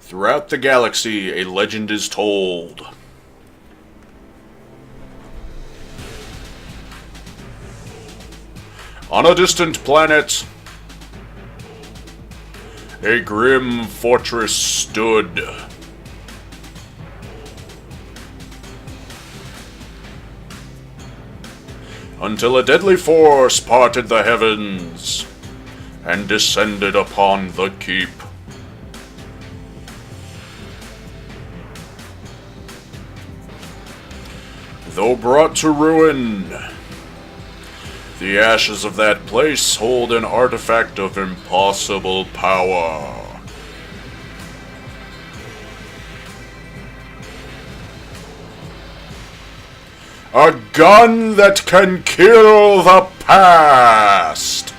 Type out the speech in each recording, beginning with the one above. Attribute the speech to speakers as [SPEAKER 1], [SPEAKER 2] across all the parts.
[SPEAKER 1] Throughout the galaxy, a legend is told. On a distant planet, a grim fortress stood. Until a deadly force parted the heavens and descended upon the keep. Though brought to ruin, the ashes of that place hold an artifact of impossible power. A gun that can kill the past!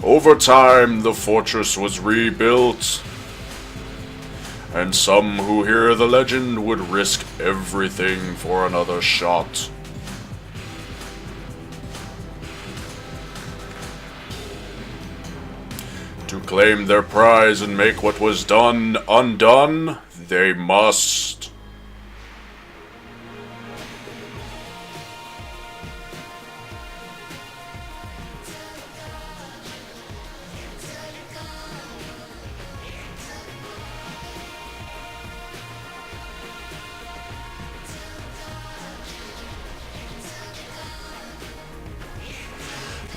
[SPEAKER 1] Over time, the fortress was rebuilt, and some who hear the legend would risk everything for another shot. To claim their prize and make what was done undone, they must.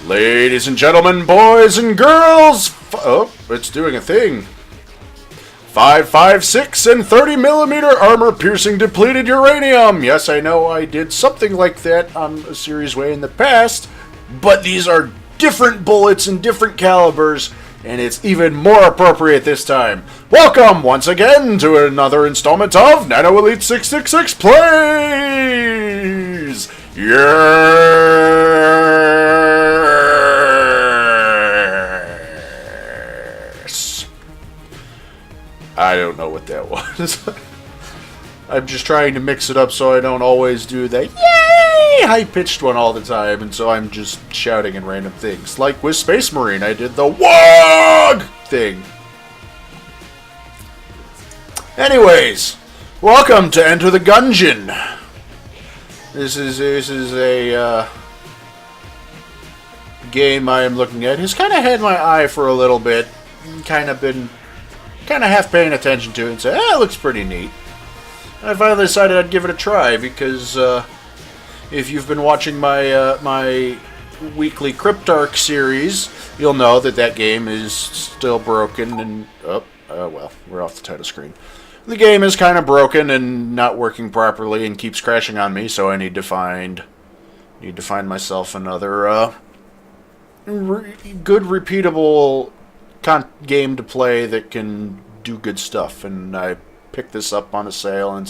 [SPEAKER 1] Ladies and gentlemen, boys and girls, oh, it's doing a thing. 5.56 and 30mm armor-piercing depleted uranium. Yes, I know I did something like that on a series way in the past, but these are different bullets and different calibers, and it's even more appropriate this time. Welcome once again to another installment of NanoElite666 Plays. I don't know what that was. I'm just trying to mix it up so I don't always do the yay high-pitched one all the time, and so I'm just shouting in random things. Like with Space Marine, I did the WOG thing. Anyways, welcome to Enter the Gungeon. This is a game I am looking at. It's kind of had my eye for a little bit. Kind of half paying attention to it and say, it looks pretty neat. And I finally decided I'd give it a try because if you've been watching my my weekly Cryptark series, you'll know that game is still broken and well, we're off the title screen. The game is kind of broken and not working properly and keeps crashing on me, so I need to find myself another good repeatable game to play that can do good stuff. And I picked this up on a sale and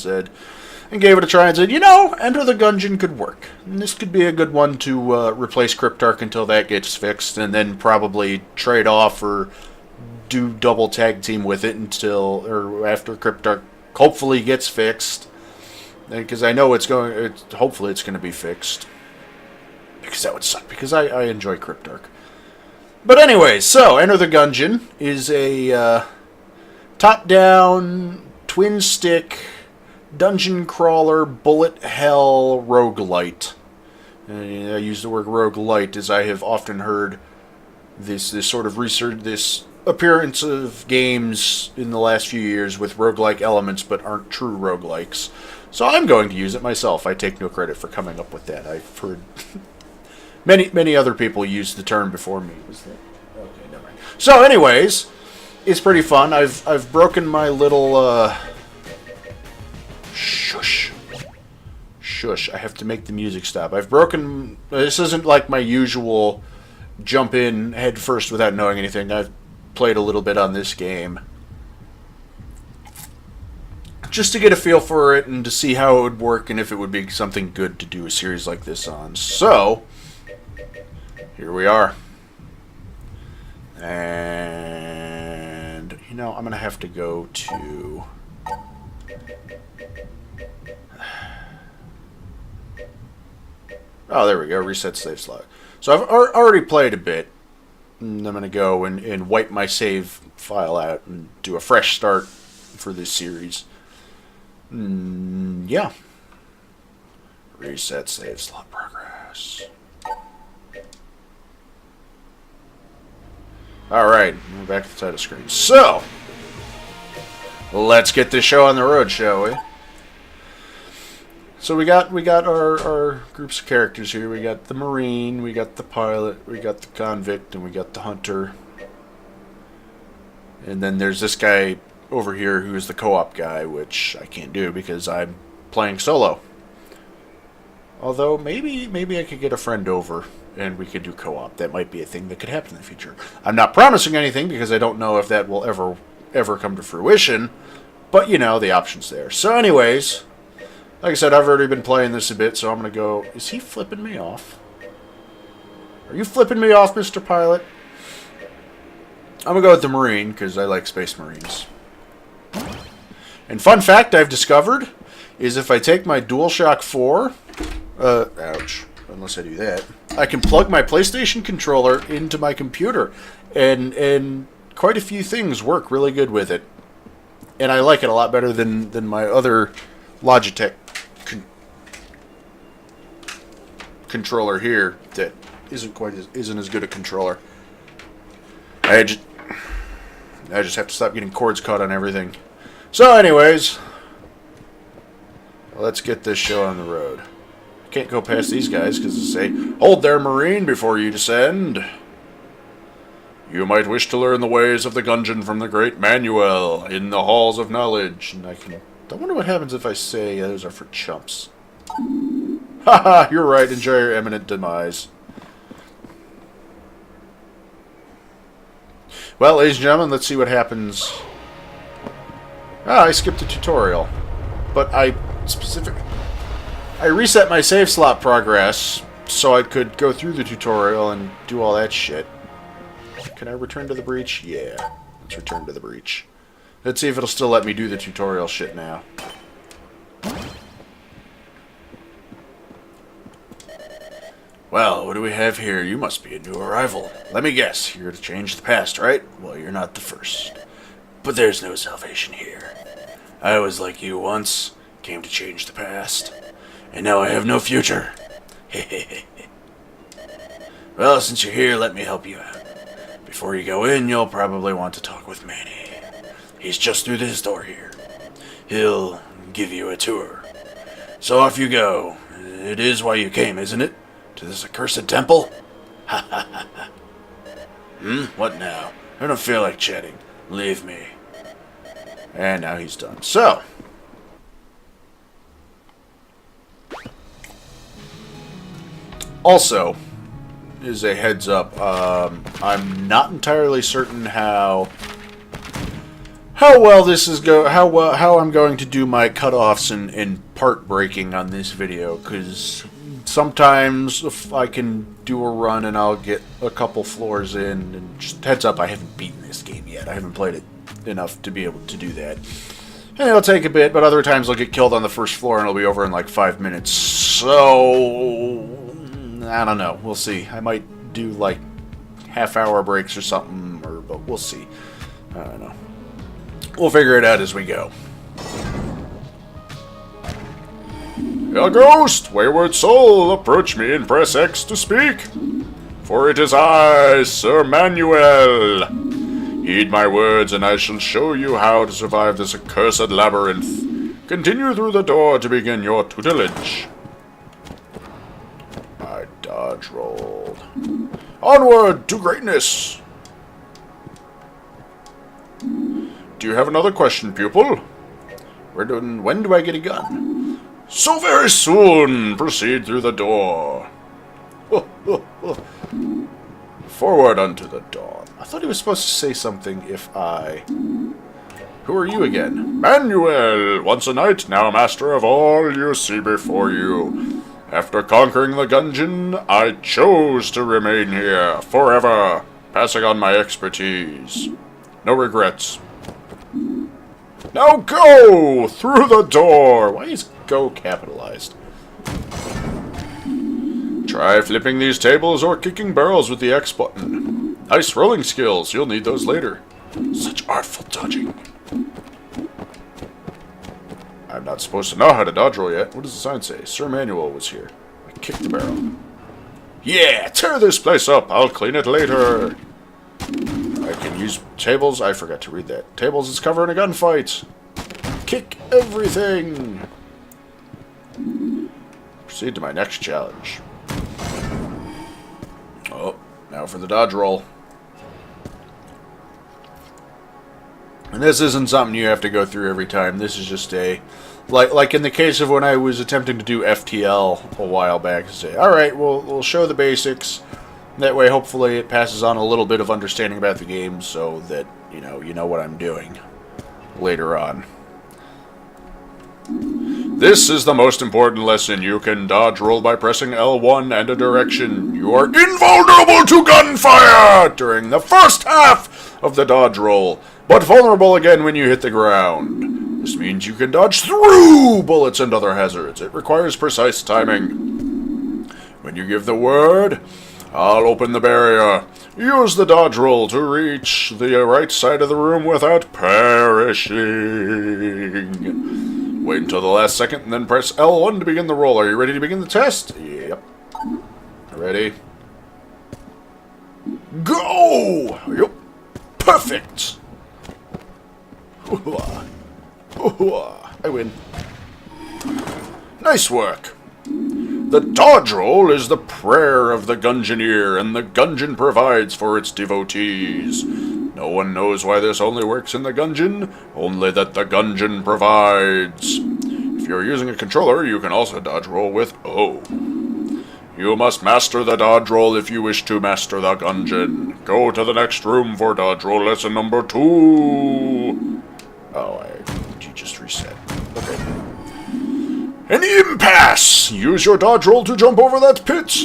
[SPEAKER 1] gave it a try and said, Enter the Gungeon could work. And this could be a good one to replace Cryptark until that gets fixed, and then probably trade off or do double tag team with it after Cryptark hopefully gets fixed. Because I know hopefully it's going to be fixed. Because that would suck, because I enjoy Cryptark. But anyway, so Enter the Gungeon is a top-down, twin-stick, dungeon crawler, bullet hell roguelite. I use the word roguelite as I have often heard this sort of research, this appearance of games in the last few years with roguelike elements but aren't true roguelikes. So I'm going to use it myself. I take no credit for coming up with that. I've heard many other people use the term before me. Okay, never mind. So anyways, it's pretty fun. I've broken my little shush. I have to make the music stop. This isn't like my usual jump in head first without knowing anything. I've played a little bit on this game just to get a feel for it and to see how it would work and if it would be something good to do a series like this on. So here we are. And I'm going to have to go to oh, there we go. Reset save slot. So I've already played a bit. And I'm going to go and wipe my save file out and do a fresh start for this series. Yeah. Reset save slot progress. Alright, we're back to the title screen. So, let's get this show on the road, shall we? So we got our groups of characters here. We got the Marine, we got the pilot, we got the convict, and we got the hunter. And then there's this guy over here who's the co-op guy, which I can't do because I'm playing solo. Although maybe I could get a friend over and we could do co-op. That might be a thing that could happen in the future. I'm not promising anything because I don't know if that will ever come to fruition. But you know, the option's there. So anyways, like I said, I've already been playing this a bit, so I'm going to go... Is he flipping me off? Are you flipping me off, Mr. Pilot? I'm going to go with the Marine, because I like Space Marines. And fun fact I've discovered is if I take my DualShock 4... ouch. Unless I do that. I can plug my PlayStation controller into my computer. And quite a few things work really good with it. And I like it a lot better than my other Logitech controller here that isn't as good a controller. I just have to stop getting cords caught on everything. So anyways, let's get this show on the road. I can't go past these guys because they say, "Hold there, Marine, before you descend. You might wish to learn the ways of the Gungeon from the great Manuel in the halls of knowledge." And I wonder what happens if I say those are for chumps. Haha, you're right. Enjoy your imminent demise. Well, ladies and gentlemen, let's see what happens. I skipped a tutorial. But I reset my save slot progress so I could go through the tutorial and do all that shit. Can I return to the breach? Yeah. Let's return to the breach. Let's see if it'll still let me do the tutorial shit now. Well, what do we have here? You must be a new arrival. Let me guess, you're to change the past, right? Well, you're not the first. But there's no salvation here. I was like you once, came to change the past. And now I have no future. Well, since you're here, let me help you out. Before you go in, you'll probably want to talk with Manny. He's just through this door here. He'll give you a tour. So off you go. It is why you came, isn't it? To this accursed temple? Ha ha ha ha. What now? I don't feel like chatting. Leave me. And now he's done. So. Also, is a heads up, I'm not entirely certain how well this is how I'm going to do my cutoffs and part breaking on this video, because sometimes if I can do a run and I'll get a couple floors in, and just heads up, I haven't beaten this game yet. I haven't played it enough to be able to do that. And it'll take a bit, but other times I'll get killed on the first floor and it'll be over in like 5 minutes. So I don't know. We'll see. I might do like half-hour breaks or something, but we'll see. I don't know. We'll figure it out as we go. A ghost, wayward soul, approach me and press X to speak. For it is I, Sir Manuel. Heed my words, and I shall show you how to survive this accursed labyrinth. Continue through the door to begin your tutelage. I dodge rolled. Onward to greatness! Do you have another question, pupil? When do I get a gun? So very soon! Proceed through the door. Forward unto the dawn. I thought he was supposed to say something if I... Who are you again? Manuel! Once a knight, now master of all you see before you. After conquering the Gungeon, I chose to remain here forever, passing on my expertise. No regrets. Now go! Through the door! Why is go capitalized? Try flipping these tables or kicking barrels with the X button. Nice rolling skills. You'll need those later. Such artful dodging. I'm not supposed to know how to dodge roll yet. What does the sign say? Sir Manuel was here. I kicked the barrel. Yeah, tear this place up. I'll clean it later. I can use tables. I forgot to read that. Tables is covering a gunfight. Kick everything. Proceed to my next challenge. Oh, now for the dodge roll. And this isn't something you have to go through every time. This is just a... Like in the case of when I was attempting to do FTL a while back. Say, alright, we'll show the basics. That way, hopefully, it passes on a little bit of understanding about the game so that, you know what I'm doing later on. This is the most important lesson. You can dodge roll by pressing L1 and a direction. You are invulnerable to gunfire during the first half of the dodge roll, but vulnerable again when you hit the ground. This means you can dodge through bullets and other hazards. It requires precise timing. When you give the word, I'll open the barrier. Use the dodge roll to reach the right side of the room without perishing. Wait until the last second and then press L1 to begin the roll. Are you ready to begin the test? Yep. Ready? Go! Yep. Perfect! I win. Nice work. The dodge roll is the prayer of the Gungeoneer, and the Gungeon provides for its devotees. No one knows why this only works in the Gungeon, only that the Gungeon provides. If you're using a controller, you can also dodge roll with O. You must master the dodge roll if you wish to master the Gungeon. Go to the next room for dodge roll lesson number 2. Oh, you just reset. Okay. An impasse! Use your dodge roll to jump over that pit.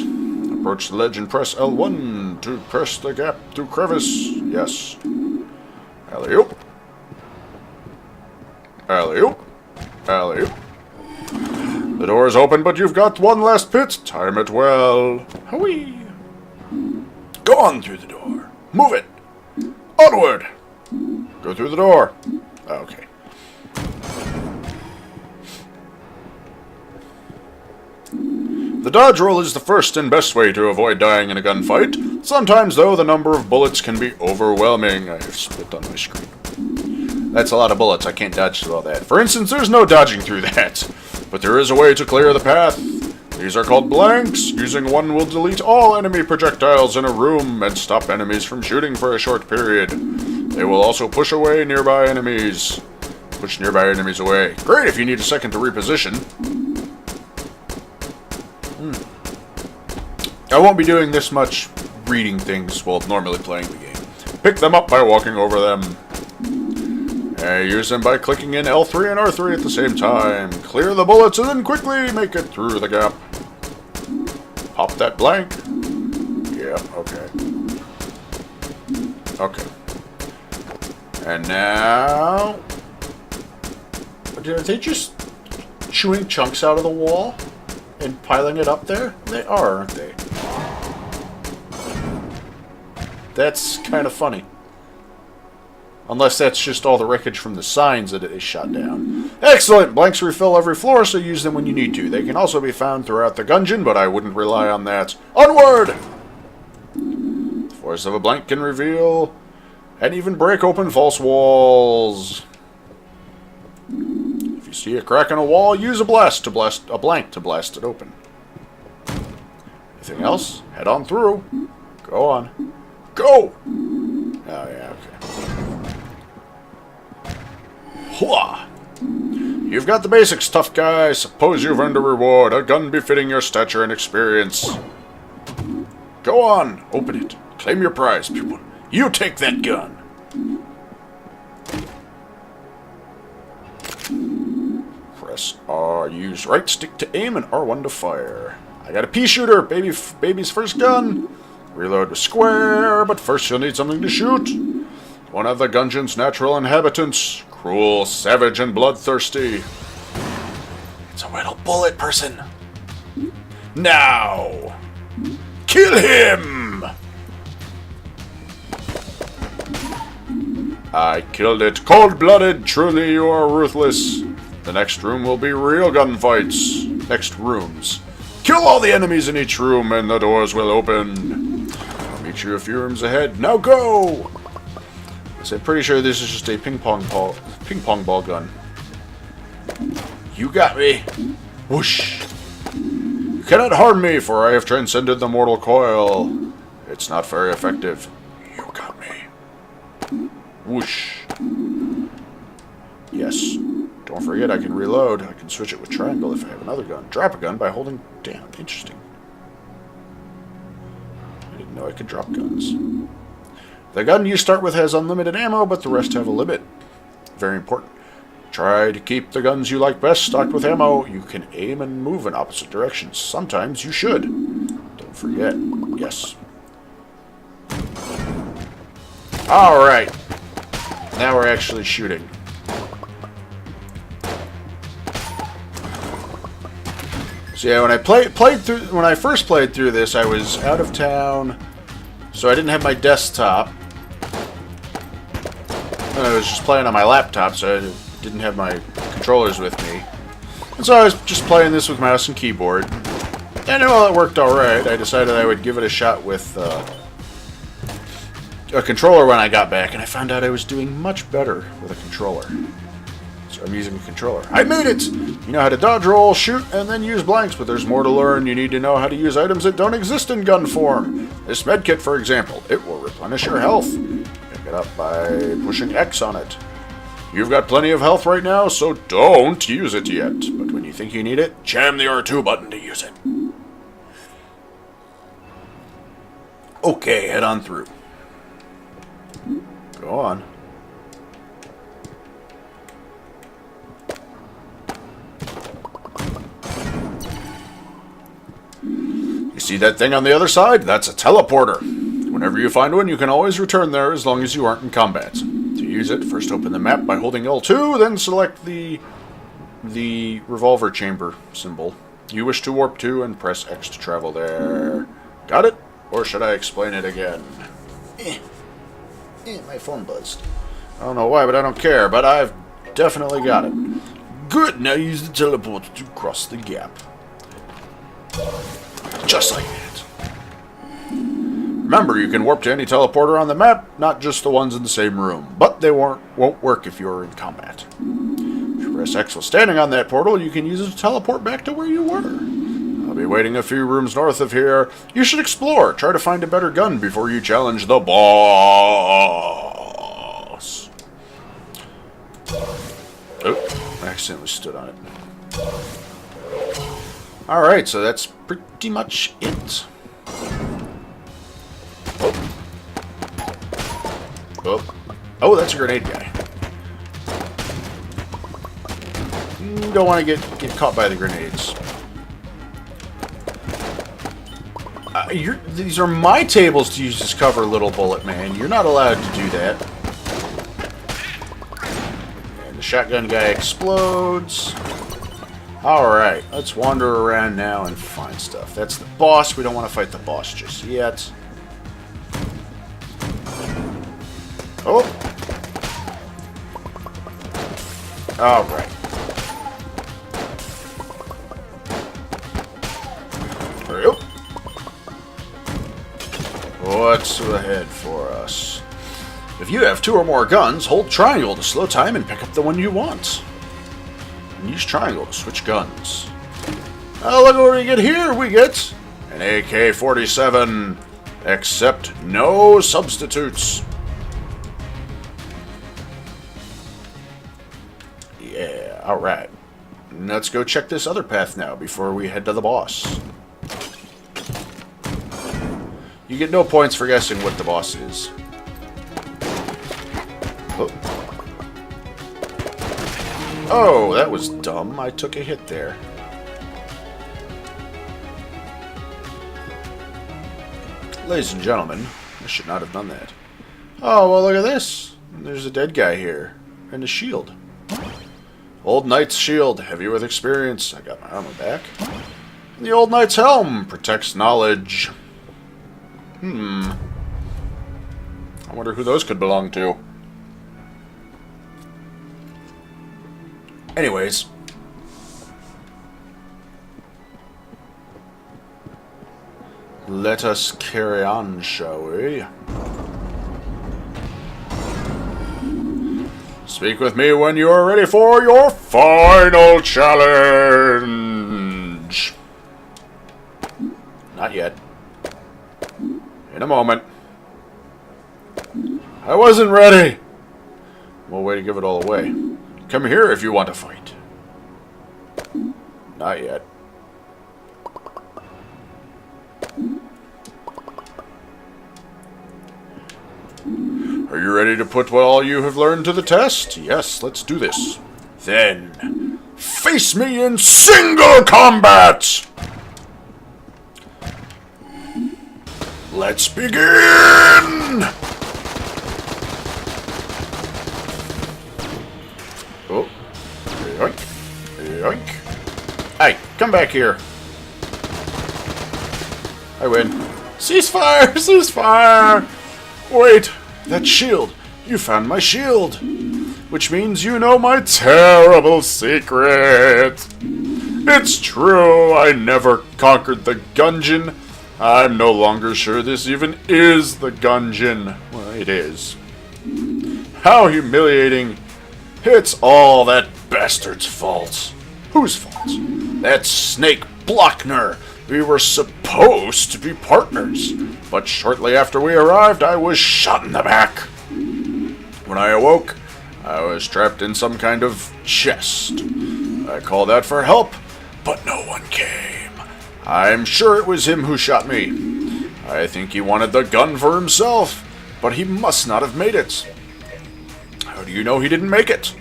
[SPEAKER 1] Approach the ledge and press L1 to press the gap through crevice. Yes. Alley-oop. Alley-oop. Alley-oop. The door is open, but you've got one last pit. Time it well. Hooey. Go on through the door. Move it. Onward. Go through the door. Okay. The dodge roll is the first and best way to avoid dying in a gunfight. Sometimes, though, the number of bullets can be overwhelming. I have split on my screen. That's a lot of bullets. I can't dodge through all that. For instance, there's no dodging through that. But there is a way to clear the path. These are called blanks. Using one will delete all enemy projectiles in a room and stop enemies from shooting for a short period. They will also push away nearby enemies. Push nearby enemies away. Great if you need a second to reposition. I won't be doing this much reading things while normally playing the game. Pick them up by walking over them. Use them by clicking in L3 and R3 at the same time. Clear the bullets and then quickly make it through the gap. Pop that blank. Yeah, okay. Okay. And now... Are they just chewing chunks out of the wall and piling it up there? They are, aren't they? That's kind of funny. Unless that's just all the wreckage from the signs that it shot down. Excellent! Blanks refill every floor, so use them when you need to. They can also be found throughout the Gungeon, but I wouldn't rely on that. Onward! The force of a blank can reveal and even break open false walls. If you see a crack in a wall, use a blank to blast it open. Anything else? Head on through. Go on. Go! Oh, yeah, okay. Hwah! You've got the basics, tough guy. Suppose you've earned a reward, a gun befitting your stature and experience. Go on, open it. Claim your prize, pupil. You take that gun. Press R, use right stick to aim and R1 to fire. I got a pea shooter, baby's first gun. Reload with square, but first you'll need something to shoot. One of the Gungeon's natural inhabitants. Cruel, savage, and bloodthirsty. It's a little bullet person. Now! Kill him! I killed it. Cold-blooded. Truly, you are ruthless. The next room will be real gunfights. Next rooms. Kill all the enemies in each room and the doors will open. I'll meet you a few rooms ahead. Now go! So I'm pretty sure this is just a ping pong ball gun. You got me. Whoosh. You cannot harm me, for I have transcended the mortal coil. It's not very effective. You got me. Whoosh. Yes. Don't forget I can reload. I can switch it with triangle if I have another gun. Drop a gun by holding down. Interesting. I didn't know I could drop guns. The gun you start with has unlimited ammo, but the rest have a limit. Very important. Try to keep the guns you like best stocked with ammo. You can aim and move in opposite directions. Sometimes you should. Don't forget. Yes. Alright. Now we're actually shooting. So yeah, when I first played through this, I was out of town, so I didn't have my desktop. And I was just playing on my laptop, so I didn't have my controllers with me. And so I was just playing this with mouse and keyboard. And while it worked alright, I decided I would give it a shot with a controller when I got back, and I found out I was doing much better with a controller. So I'm using a controller. I made it! You know how to dodge roll, shoot, and then use blanks, but there's more to learn. You need to know how to use items that don't exist in gun form. This medkit, for example, it will replenish your health. Pick it up by pushing X on it. You've got plenty of health right now, so don't use it yet. But when you think you need it, jam the R2 button to use it. Okay, head on through. Go on. You see that thing on the other side? That's a teleporter. Whenever you find one, you can always return there as long as you aren't in combat. To use it, first open the map by holding L2, then select the revolver chamber symbol you wish to warp to and press X to travel there. Got it? Or should I explain it again? My phone buzzed. I don't know why, but I don't care, but I've definitely got it. Good, now use the teleport to cross the gap. Just like that. Remember, you can warp to any teleporter on the map, not just the ones in the same room, but they won't work if you're in combat. If you press X while standing on that portal, you can use it to teleport back to where you were. I'll be waiting a few rooms north of here. You should explore. Try to find a better gun before you challenge the boss. Oh, I accidentally stood on it. Alright, so that's pretty much it. Oh, that's a grenade guy. Don't want to get caught by the grenades. These are my tables to use as cover, little bullet man. You're not allowed to do that. And the shotgun guy explodes. Alright, let's wander around now and find stuff. That's the boss. We don't want to fight the boss just yet. Oh! Alright. Hurry up. What's ahead for us? If you have 2 or more guns, hold triangle to slow time and pick up the one you want. And use triangle to switch guns. Oh, look what we get here! We get an AK-47, except no substitutes. Yeah, alright. Let's go check this other path now before we head to the boss. You get no points for guessing what the boss is. Oh, that was dumb. I took a hit there. Ladies and gentlemen, I should not have done that. Oh, well, look at this. There's a dead guy here. And a shield. Old Knight's shield, heavy with experience. I got my armor back. And the Old Knight's helm protects knowledge. I wonder who those could belong to. Anyways. Let us carry on, shall we? Speak with me when you are ready for your final challenge. Not yet. In a moment. I wasn't ready. Well, way to give it all away. Come here if you want to fight. Not yet. Are you ready to put what all you have learned to the test? Yes, let's do this. Then, face me in single combat! Let's begin! Oh. Yoink. Yoink. Hey, come back here. I win. Ceasefire! Ceasefire! Wait, that shield. You found my shield. Which means you know my terrible secret. It's true, I never conquered the Gungeon. I'm no longer sure this even is the Gungeon. Well, it is. How humiliating. It's all that bastard's fault. Whose fault? That snake Blockner. We were supposed to be partners, but shortly after we arrived, I was shot in the back. When I awoke, I was trapped in some kind of chest. I called out for help, but no one came. I'm sure it was him who shot me. I think he wanted the gun for himself, but he must not have made it. How do you know he didn't make it?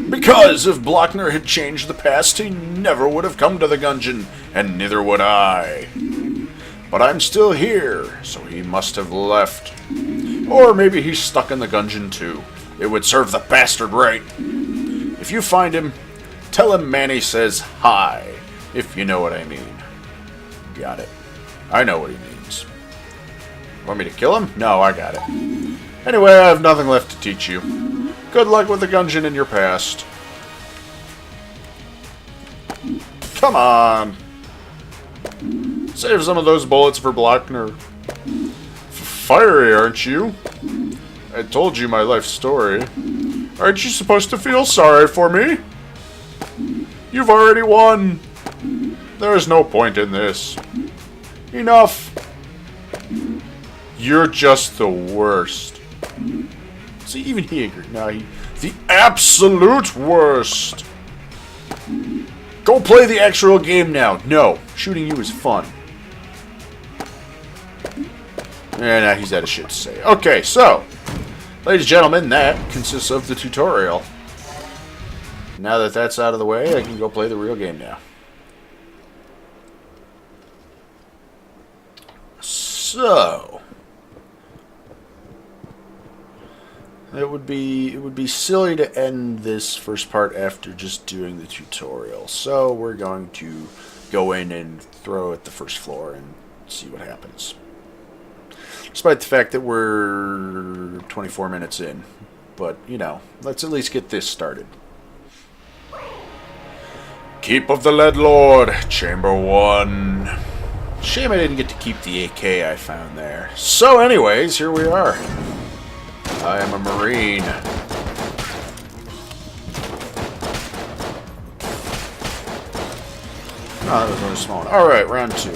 [SPEAKER 1] Because if Blockner had changed the past, he never would have come to the Gungeon, and neither would I. But I'm still here, so he must have left. Or maybe he's stuck in the Gungeon too. It would serve the bastard right. If you find him, tell him Manny says hi, if you know what I mean. Got it. I know what he means. Want me to kill him? No, I got it. Anyway, I have nothing left to teach you. Good luck with the Gungeon in your past. Come on. Save some of those bullets for Blockner. Fiery, aren't you? I told you my life story. Aren't you supposed to feel sorry for me? You've already won. There's no point in this. Enough. You're just the worst. See, even he agreed. No, the absolute worst. Go play the actual game now. No, shooting you is fun. And now he's out of shit to say. Okay, so, ladies and gentlemen, that consists of the tutorial. Now that that's out of the way, I can go play the real game now. So, it would be silly to end this first part after just doing the tutorial. So we're going to go in and throw at the first floor and see what happens. Despite the fact that we're 24 minutes in. But, you know, let's at least get this started. Keep of the Lead Lord, Chamber 1. Shame I didn't get to keep the AK I found there. So anyways, here we are. I am a Marine. Oh, that was really small one. Alright, round 2.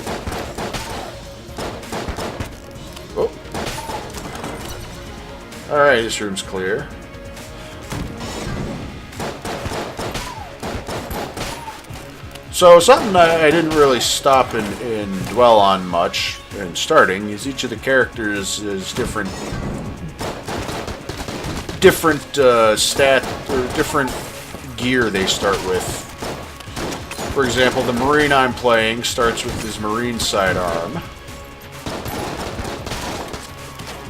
[SPEAKER 1] Oh. Alright, this room's clear. So, something I didn't really stop and dwell on much in starting is each of the characters is different stat or different gear they start with. For example, the Marine I'm playing starts with his Marine sidearm.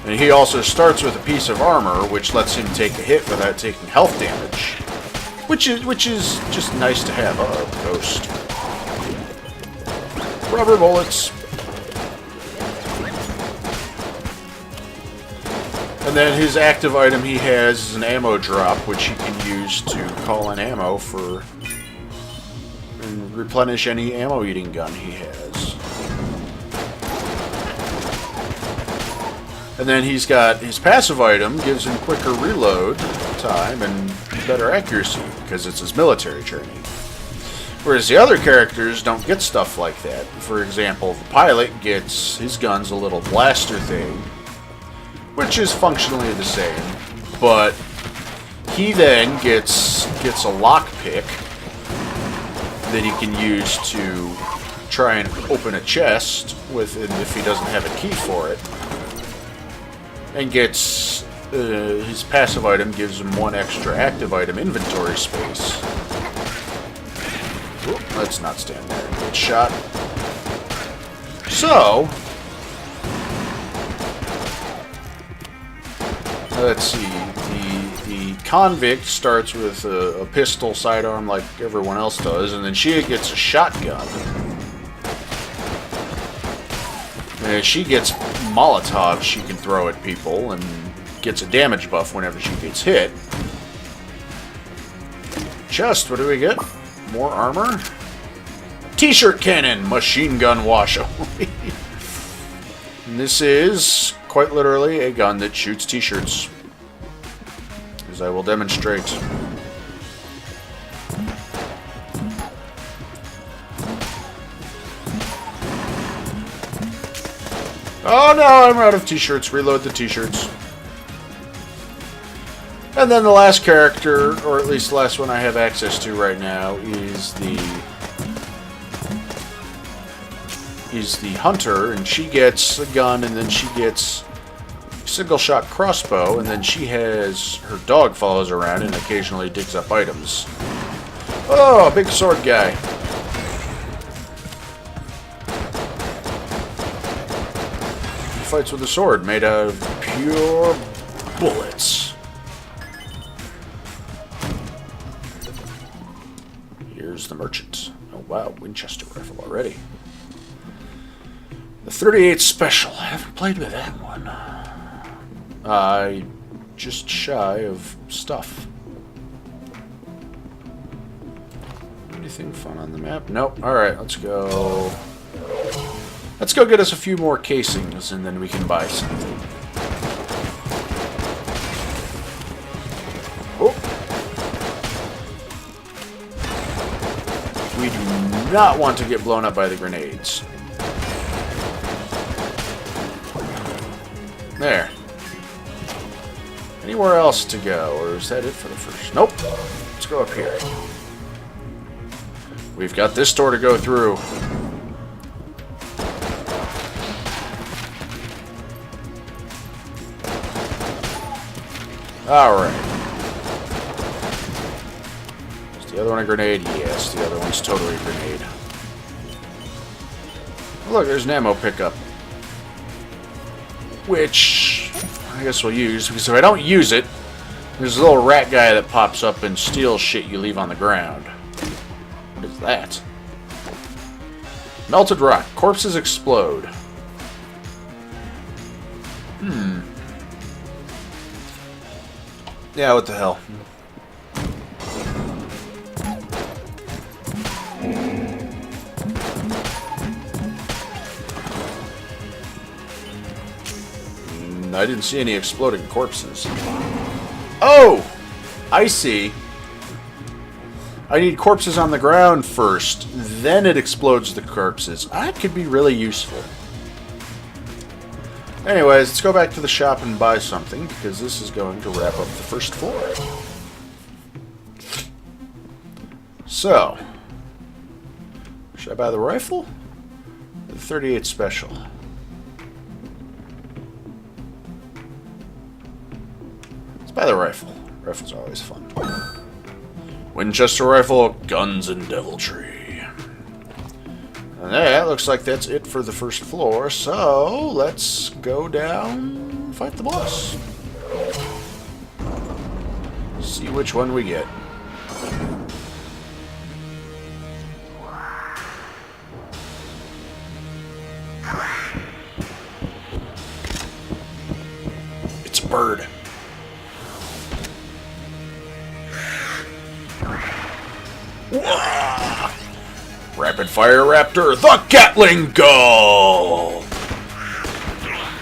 [SPEAKER 1] And he also starts with a piece of armor, which lets him take a hit without taking health damage. Which is just nice to have. Uh-oh, ghost. Rubber bullets. And then his active item he has is an ammo drop, which he can use to call in ammo for and replenish any ammo-eating gun he has. And then he's got his passive item, gives him quicker reload time and better accuracy, because it's his military training. Whereas the other characters don't get stuff like that. For example, the pilot gets his gun's a little blaster thing, which is functionally the same, but he then gets a lockpick that he can use to try and open a chest with, if he doesn't have a key for it, and gets his passive item gives him 1 extra active item inventory space. Oop, let's not stand there and get shot. So, let's see. The convict starts with a pistol sidearm like everyone else does, and then she gets a shotgun. And she gets Molotovs she can throw at people, and gets a damage buff whenever she gets hit. Chest, what do we get? More armor? T-shirt cannon, machine gun wash only. And this is quite literally a gun that shoots t-shirts, as I will demonstrate. Oh no, I'm out of t-shirts. Reload the t-shirts. And then the last character, or at least the last one I have access to right now, is the hunter, and she gets a gun, and then she gets a single-shot crossbow, and then she has her dog follows around and occasionally digs up items. Oh, a big sword guy. He fights with a sword made out of pure bullets. Here's the merchant. Oh wow, Winchester rifle already. The 38 Special. I haven't played with that one. Just shy of stuff. Anything fun on the map? Nope. Alright, let's go. Let's go get us a few more casings, and then we can buy something. Oh. We do not want to get blown up by the grenades. There. Anywhere else to go, or is that it for the first? Nope. Let's go up here. We've got this door to go through. Alright. Is the other one a grenade? Yes, the other one's totally a grenade. Look, there's an ammo pickup. Which I guess we'll use, because if I don't use it, there's a little rat guy that pops up and steals shit you leave on the ground. What is that? Melted rock. Corpses explode. Yeah, what the hell? I didn't see any exploding corpses. Oh! I see. I need corpses on the ground first, then it explodes the corpses. That could be really useful. Anyways, let's go back to the shop and buy something, because this is going to wrap up the first floor. So, should I buy the rifle? Or the 38 Special? Let's buy the rifle. Rifles are always fun. Winchester rifle, guns and deviltry. And that looks like that's it for the first floor, so let's go down and fight the boss. See which one we get. It's bird. Wah! Rapid Fire Raptor, the Gatling Gull!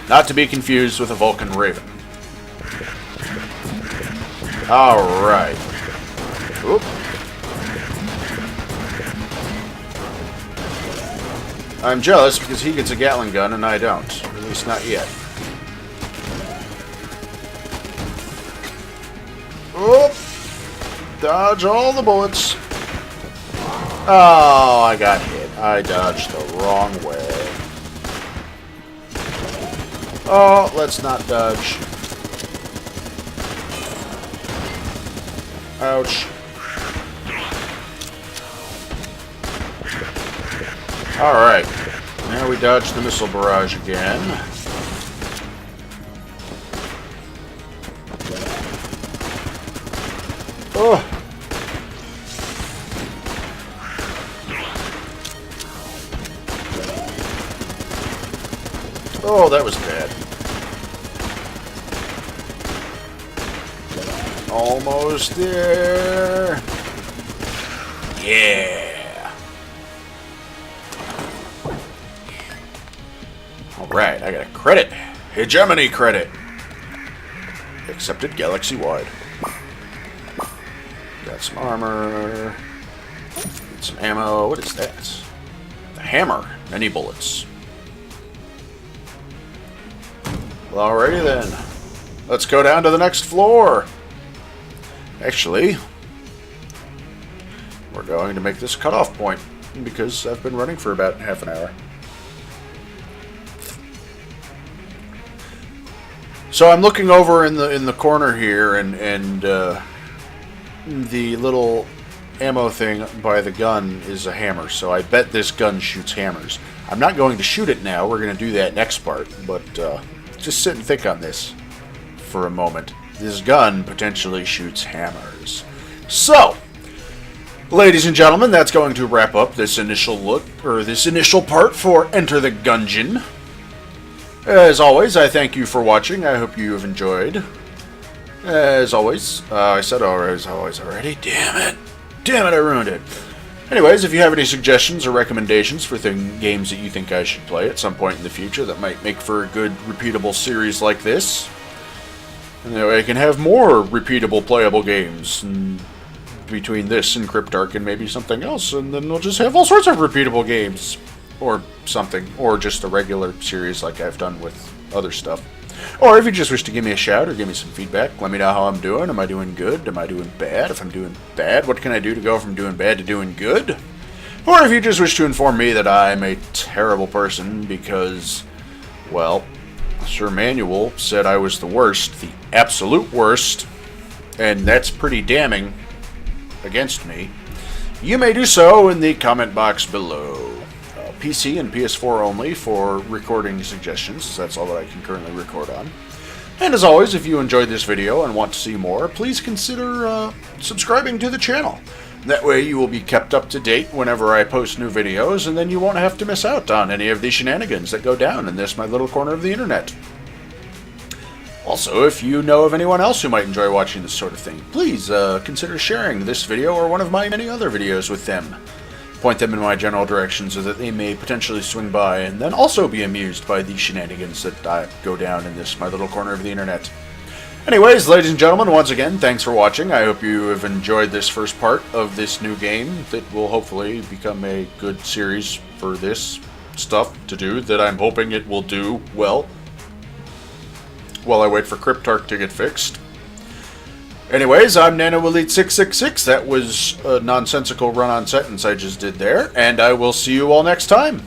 [SPEAKER 1] Not to be confused with a Vulcan Raven. Alright. Oop. I'm jealous because he gets a Gatling gun and I don't. At least not yet. Oop! Dodge all the bullets. Oh, I got hit. I dodged the wrong way. Oh, let's not dodge. Ouch. Alright. Now we dodge the missile barrage again. Oh! Oh, that was bad. Almost there. Yeah. Alright, I got a credit. Hegemony credit. Accepted galaxy-wide. Got some armor. Get some ammo. What is that? The hammer. Many bullets. Well, alrighty then. Let's go down to the next floor. Actually, we're going to make this cutoff point because I've been running for about half an hour. So I'm looking over in the corner here, and the little ammo thing by the gun is a hammer. So I bet this gun shoots hammers. I'm not going to shoot it now. We're going to do that next part, but just sit and think on this for a moment. This gun potentially shoots hammers. So, ladies and gentlemen, that's going to wrap up this initial look, or this initial part for Enter the Gungeon. As always, I thank you for watching. I hope you have enjoyed. As always, I said as always already. Damn it. Damn it, I ruined it. Anyways, if you have any suggestions or recommendations for games that you think I should play at some point in the future that might make for a good, repeatable series like this, and that way I can have more repeatable, playable games between this and Cryptark and maybe something else, and then we'll just have all sorts of repeatable games. Or something. Or just a regular series like I've done with other stuff. Or if you just wish to give me a shout or give me some feedback, let me know how I'm doing. Am I doing good? Am I doing bad? If I'm doing bad, what can I do to go from doing bad to doing good? Or if you just wish to inform me that I'm a terrible person because, well, Sir Manuel said I was the worst, the absolute worst, and that's pretty damning against me, you may do so in the comment box below. PC and PS4 only for recording suggestions, that's all that I can currently record on. And as always, if you enjoyed this video and want to see more, please consider subscribing to the channel. That way you will be kept up to date whenever I post new videos, and then you won't have to miss out on any of the shenanigans that go down in this my little corner of the internet. Also, if you know of anyone else who might enjoy watching this sort of thing, please consider sharing this video or one of my many other videos with them. Point them in my general direction so that they may potentially swing by and then also be amused by the shenanigans that go down in this my little corner of the internet. Anyways, ladies and gentlemen, once again, thanks for watching. I hope you have enjoyed this first part of this new game that will hopefully become a good series for this stuff to do that I'm hoping it will do well while I wait for Cryptark to get fixed. Anyways, I'm NanoElite666. That was a nonsensical run-on sentence I just did there, and I will see you all next time.